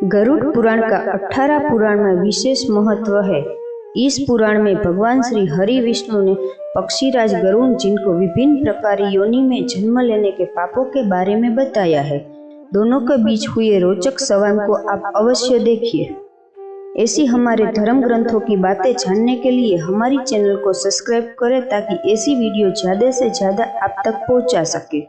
गरुड़ पुराण का 18 पुराण में विशेष महत्व है। इस पुराण में भगवान श्री हरि विष्णु ने पक्षीराज गरुड़ जिनको विभिन्न प्रकार योनि में जन्म लेने के पापों के बारे में बताया है। दोनों के बीच हुए रोचक संवाद को आप अवश्य देखिए। ऐसी हमारे धर्म ग्रंथों की बातें जानने के लिए हमारी चैनल को सब्सक्राइब करें ताकि ऐसी वीडियो ज़्यादा से ज़्यादा आप तक पहुंचा सके।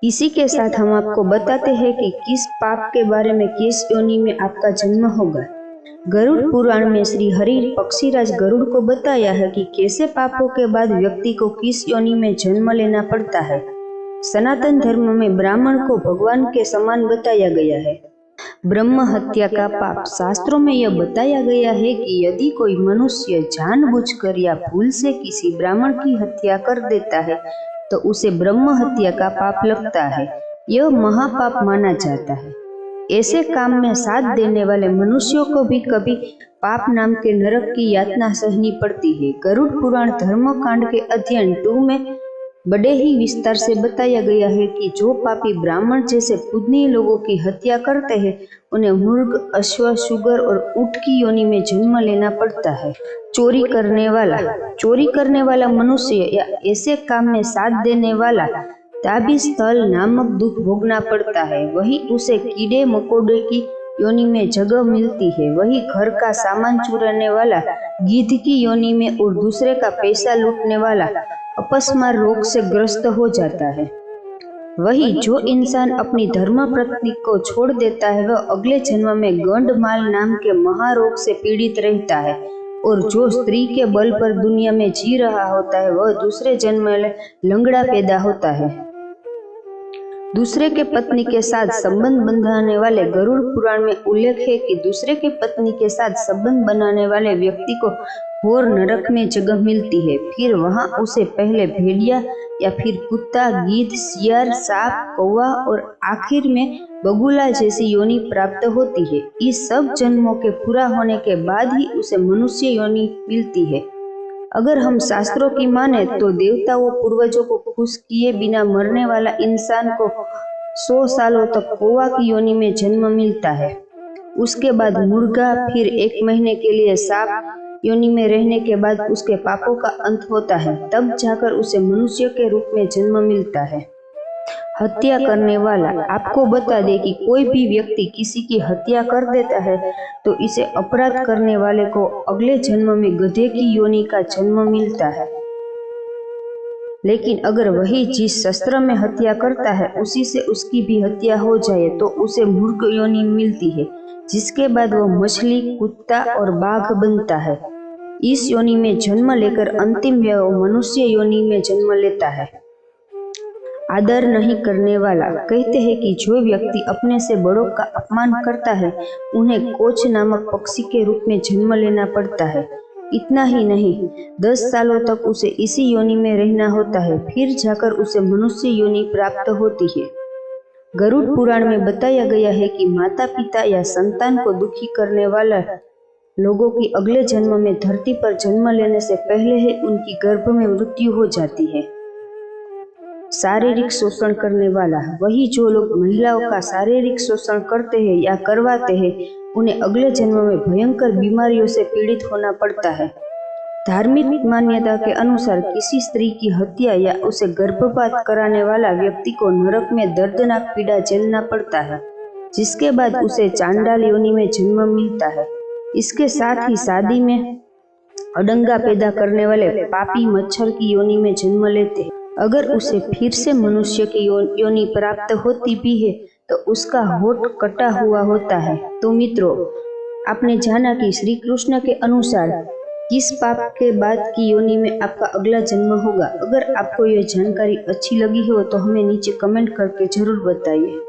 इसी के साथ हम आपको बताते हैं कि किस पाप के बारे में किस योनि में आपका जन्म होगा। गरुड़ पुराण में श्री हरि पक्षीराज गरुड़ को बताया है कि कैसे पापों के बाद व्यक्ति को किस योनि में जन्म लेना पड़ता है। सनातन धर्म में ब्राह्मण को भगवान के समान बताया गया है। ब्रह्म हत्या का पाप शास्त्रों में यह बताया गया है कि यदि कोई मनुष्य जानबूझकर या भूल से किसी ब्राह्मण की हत्या कर देता है तो उसे ब्रह्म हत्या का पाप लगता है। यह महापाप माना जाता है। ऐसे काम में साथ देने वाले मनुष्यों को भी कभी पाप नाम के नरक की यातना सहनी पड़ती है। गरुड़ पुराण धर्म कांड के अध्ययन 2 में बड़े ही विस्तार से बताया गया है कि जो पापी ब्राह्मण जैसे पूजनीय लोगों की हत्या करते हैं उन्हें मुर्ग, अश्व, शुगर और ऊंट की योनि में जन्म लेना पड़ता है। चोरी करने वाला मनुष्य या ऐसे काम में साथ देने वाला ताबी स्थल नामक दुख भोगना पड़ता है। वही उसे कीड़े मकोड़े की योनि में जगह मिलती है। वही घर का सामान चुराने वाला गिद्ध की योनि में और दूसरे का पैसा लूटने वाला अपस्मार रोग से ग्रस्त हो जाता है। वही जो इंसान अपनी धर्म पत्नी को छोड़ देता है वह अगले जन्म में गंडमाल नाम के महारोग से पीड़ित रहता है। और जो स्त्री के बल पर दुनिया में जी रहा होता है वह दूसरे जन्म में लंगड़ा पैदा होता है। दूसरे के पत्नी के साथ संबंध बनाने वाले गरुड़ पुराण में उल्लेख है कि दूसरे के पत्नी के साथ संबंध बनाने वाले व्यक्ति को घोर नरक में जगह मिलती है। फिर वहां उसे पहले भेड़िया या फिर कुत्ता, गिद्ध, सियार, सांप, कौवा और आखिर में बगुला जैसी योनि प्राप्त होती है। इस सब जन्मों के पूरा होने के बाद ही उसे मनुष्य योनि मिलती है। अगर हम शास्त्रों की माने तो देवताओं पूर्वजों को खुश किए बिना मरने वाला इंसान को 100 सालों तक कौवा की योनि में जन्म मिलता है। उसके बाद मुर्गा, फिर 1 महीने के लिए सांप योनि में रहने के बाद उसके पापों का अंत होता है। तब जाकर उसे मनुष्य के रूप में जन्म मिलता है। हत्या करने वाला आपको बता दे कि कोई भी व्यक्ति किसी की हत्या कर देता है तो इसे अपराध करने वाले को अगले जन्म में गधे की योनि का जन्म मिलता है। लेकिन अगर वही जिस शस्त्र में हत्या करता है उसी से उसकी भी हत्या हो जाए तो उसे मूर्ख योनि मिलती है, जिसके बाद वह मछली, कुत्ता और बाघ बनता है। इस योनि में जन्म लेकर अंतिम में वह मनुष्य योनि में जन्म लेता है। आदर नहीं करने वाला कहते हैं कि जो व्यक्ति अपने से बड़ों का अपमान करता है उन्हें कोच नामक पक्षी के रूप में जन्म लेना पड़ता है। इतना ही नहीं, 10 सालों तक उसे इसी योनि में रहना होता है, फिर जाकर उसे मनुष्य योनि प्राप्त होती है। गरुड़ पुराण में बताया गया है कि माता पिता या संतान को दुखी करने वाला लोगों की अगले जन्म में धरती पर जन्म लेने से पहले ही उनकी गर्भ में मृत्यु हो जाती है। शारीरिक शोषण करने वाला वही जो लोग महिलाओं का शारीरिक शोषण करते हैं या करवाते हैं उन्हें अगले जन्म में भयंकर बीमारियों से पीड़ित होना पड़ता है। धार्मिक मान्यता के अनुसार किसी स्त्री की हत्या या उसे गर्भपात कराने वाला व्यक्ति को नरक में दर्दनाक पीड़ा झेलना पड़ता है, जिसके बाद उसे चांडाल योनि में जन्म मिलता है। इसके साथ ही शादी में अडंगा पैदा करने वाले पापी मच्छर की योनि में जन्म लेते हैं। अगर उसे फिर से मनुष्य की योनि प्राप्त होती भी है तो उसका होठ कटा हुआ होता है। तो मित्रों, आपने जाना कि श्री कृष्ण के अनुसार किस पाप के बाद की योनि में आपका अगला जन्म होगा। अगर आपको यह जानकारी अच्छी लगी हो तो हमें नीचे कमेंट करके जरूर बताइए।